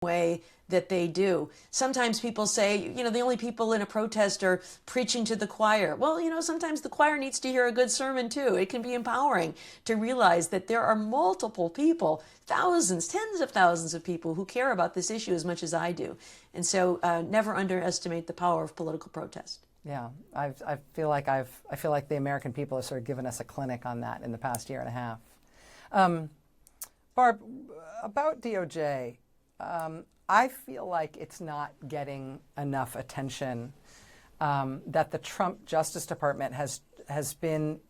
way that they do. Sometimes people say, the only people in a protest are preaching to the choir. Well, sometimes the choir needs to hear a good sermon too. It can be empowering to realize that there are multiple people, thousands, tens of thousands of people who care about this issue as much as I do. And so never underestimate the power of political protest. Yeah, I feel like the American people have sort of given us a clinic on that in the past year and a half. Barb, about DOJ, I feel like it's not getting enough attention, that the Trump Justice Department has been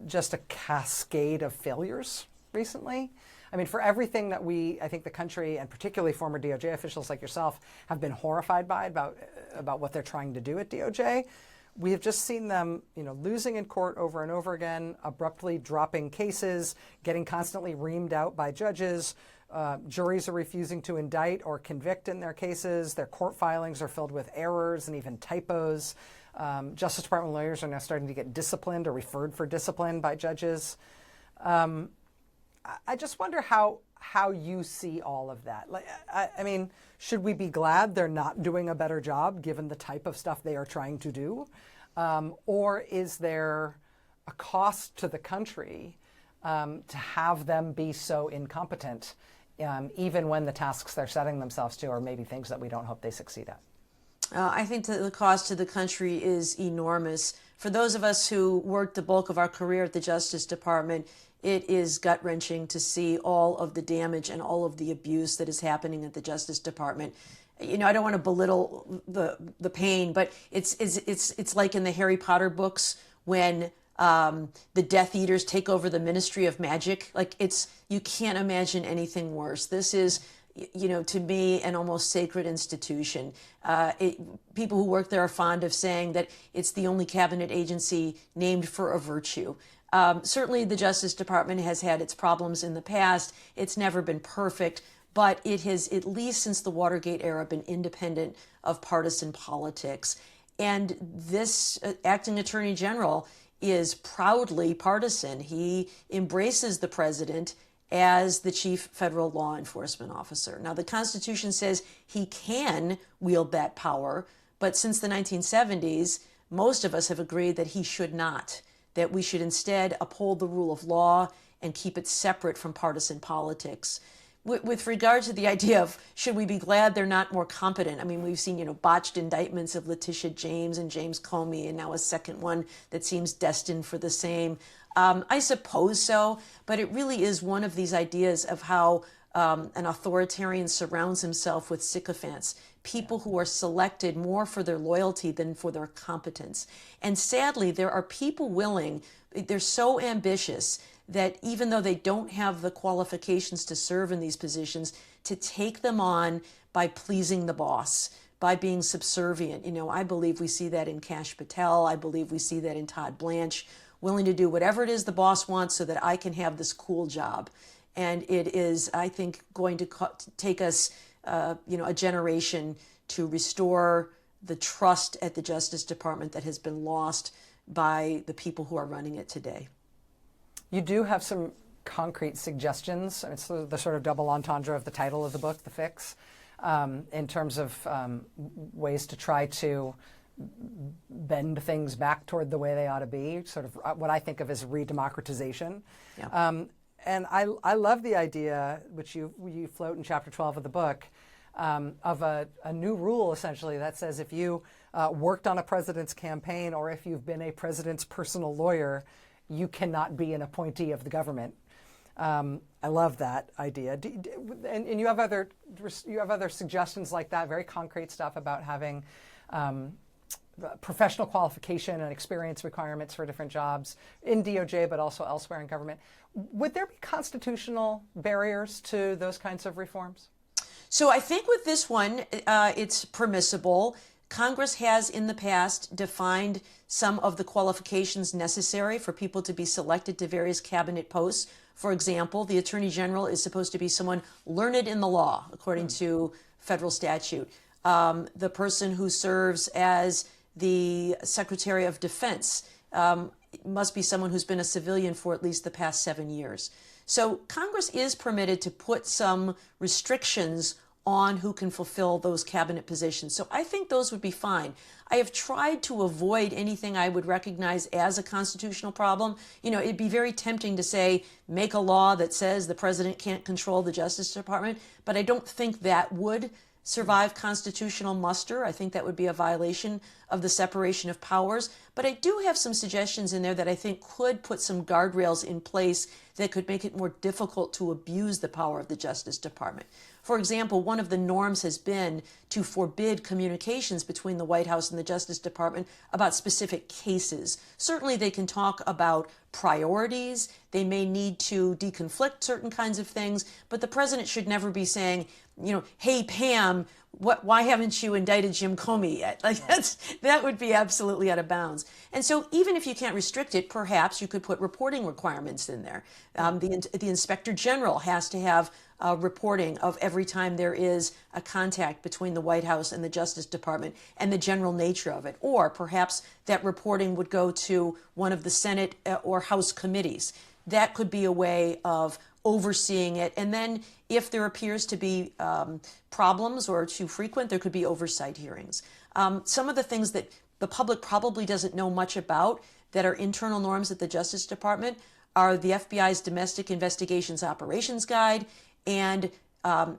just a cascade of failures recently. I mean, for everything that I think the country, and particularly former DOJ officials like yourself, have been horrified by about what they're trying to do at DOJ, we have just seen them, losing in court over and over again, abruptly dropping cases, getting constantly reamed out by judges. Juries are refusing to indict or convict in their cases. Their court filings are filled with errors and even typos. Justice Department lawyers are now starting to get disciplined or referred for discipline by judges. I just wonder how you see all of that. I mean, should we be glad they're not doing a better job given the type of stuff they are trying to do? Or is there a cost to the country to have them be so incompetent, even when the tasks they're setting themselves to are maybe things that we don't hope they succeed at? I think that the cost to the country is enormous. For those of us who worked the bulk of our career at the Justice Department, it is gut-wrenching to see all of the damage and all of the abuse that is happening at the Justice Department. I don't want to belittle the pain, but it's like in the Harry Potter books when the Death Eaters take over the Ministry of Magic. You can't imagine anything worse. This is, to me, an almost sacred institution. People who work there are fond of saying that it's the only cabinet agency named for a virtue. Certainly the Justice Department has had its problems in the past. It's never been perfect, but it has, at least since the Watergate era, been independent of partisan politics. And this acting attorney general is proudly partisan. He embraces the president as the chief federal law enforcement officer. Now, the Constitution says he can wield that power, but since the 1970s, most of us have agreed that he should not, that we should instead uphold the rule of law and keep it separate from partisan politics. With regard to the idea of should we be glad they're not more competent, I mean, we've seen, botched indictments of Letitia James and James Comey, and now a second one that seems destined for the same. I suppose so, but it really is one of these ideas of how an authoritarian surrounds himself with sycophants, people who are selected more for their loyalty than for their competence. And sadly, there are people willing, they're so ambitious that even though they don't have the qualifications to serve in these positions, to take them on by pleasing the boss, by being subservient. I believe we see that in Kash Patel. I believe we see that in Todd Blanche, willing to do whatever it is the boss wants so that I can have this cool job. And it is, I think, going to take us, a generation to restore the trust at the Justice Department that has been lost by the people who are running it today. You do have some concrete suggestions. It's the sort of double entendre of the title of the book, The Fix, in terms of ways to try to bend things back toward the way they ought to be, sort of what I think of as redemocratization. Yeah. And I love the idea, which you float in chapter 12 of the book, of a new rule, essentially, that says if you worked on a president's campaign or if you've been a president's personal lawyer, you cannot be an appointee of the government. I love that idea. And you have other suggestions like that, very concrete stuff about having professional qualification and experience requirements for different jobs in DOJ, but also elsewhere in government. Would there be constitutional barriers to those kinds of reforms? So I think with this one, it's permissible. Congress has in the past defined some of the qualifications necessary for people to be selected to various cabinet posts. For example, the Attorney General is supposed to be someone learned in the law, according to federal statute. The person who serves as the Secretary of Defense must be someone who's been a civilian for at least the past 7 years. So Congress is permitted to put some restrictions on who can fulfill those cabinet positions. So I think those would be fine. I have tried to avoid anything I would recognize as a constitutional problem. You know, it'd be very tempting to say, make a law that says the president can't control the Justice Department, but I don't think that would survive constitutional muster. I think that would be a violation of the separation of powers. But I do have some suggestions in there that I think could put some guardrails in place that could make it more difficult to abuse the power of the Justice Department. For example, one of the norms has been to forbid communications between the White House and the Justice Department about specific cases. Certainly they can talk about priorities. They may need to deconflict certain kinds of things, but the president should never be saying, you know, hey, Pam, why haven't you indicted Jim Comey yet? Like that would be absolutely out of bounds. And so even if you can't restrict it, perhaps you could put reporting requirements in there. The Inspector General has to have reporting of every time there is a contact between the White House and the Justice Department and the general nature of it. Or perhaps that reporting would go to one of the Senate or House committees. That could be a way of overseeing it. And then if there appears to be problems or too frequent, there could be oversight hearings. Some of the things that the public probably doesn't know much about that are internal norms at the Justice Department are the FBI's Domestic Investigations Operations Guide and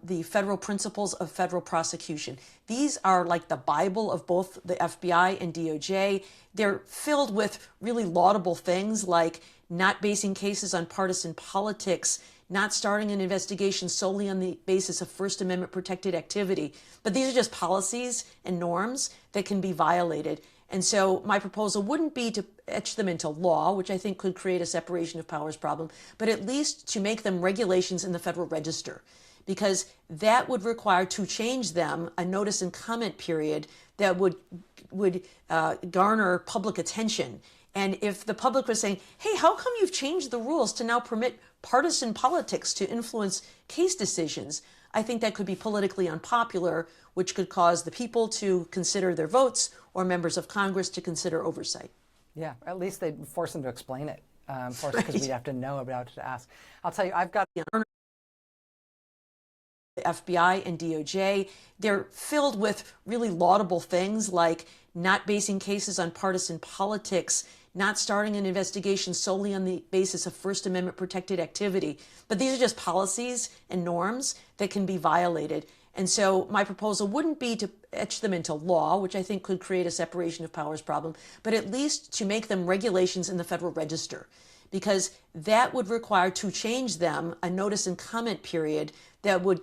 the Federal Principles of Federal Prosecution. These are like the Bible of both the FBI and DOJ. They're filled with really laudable things like not basing cases on partisan politics, not starting an investigation solely on the basis of First Amendment protected activity. But these are just policies and norms that can be violated. And so my proposal wouldn't be to etch them into law, which I think could create a separation of powers problem, but at least to make them regulations in the Federal Register, because that would require to change them a notice and comment period that would garner public attention. And if the public was saying, hey, how come you've changed the rules to now permit partisan politics to influence case decisions? I think that could be politically unpopular, which could cause the people to consider their votes or members of Congress to consider oversight. Yeah, at least they'd force them to explain it, because we'd have to know about it to ask. I'll tell you, I've got the FBI and DOJ. They're filled with really laudable things like not basing cases on partisan politics, not starting an investigation solely on the basis of First Amendment protected activity. But these are just policies and norms that can be violated. And so my proposal wouldn't be to etch them into law, which I think could create a separation of powers problem, but at least to make them regulations in the Federal Register, because that would require to change them a notice and comment period that would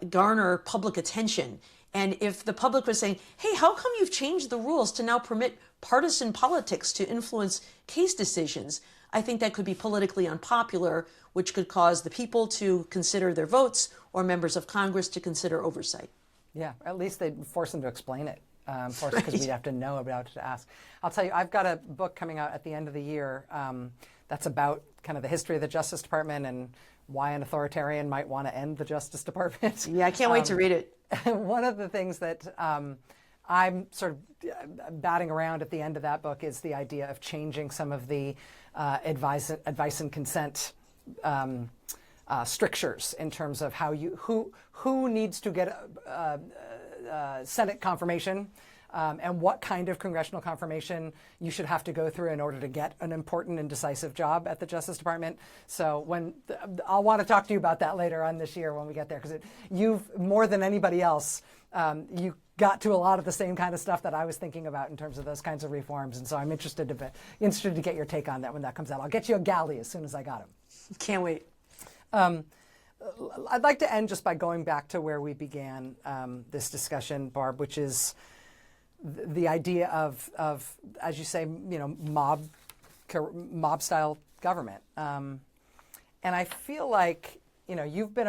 garner public attention. And if the public was saying, hey, how come you've changed the rules to now permit partisan politics to influence case decisions? I think that could be politically unpopular, which could cause the people to consider their votes or members of Congress to consider oversight. Yeah, at least they'd force them to explain it, because we'd have to know about it to ask. I'll tell you, I've got a book coming out at the end of the year that's about kind of the history of the Justice Department and why an authoritarian might want to end the Justice Department. Yeah, I can't wait to read it. One of the things that I'm sort of batting around at the end of that book is the idea of changing some of the advice and consent strictures in terms of how who needs to get Senate confirmation and what kind of congressional confirmation you should have to go through in order to get an important and decisive job at the Justice Department. So I'll want to talk to you about that later on this year when we get there, because you've, more than anybody else, you got to a lot of the same kind of stuff that I was thinking about in terms of those kinds of reforms. And so I'm interested to get your take on that when that comes out. I'll get you a galley as soon as I got him. Can't wait. I'd like to end just by going back to where we began this discussion, Barb, which is the idea of, as you say, mob style government. And I feel like, you've been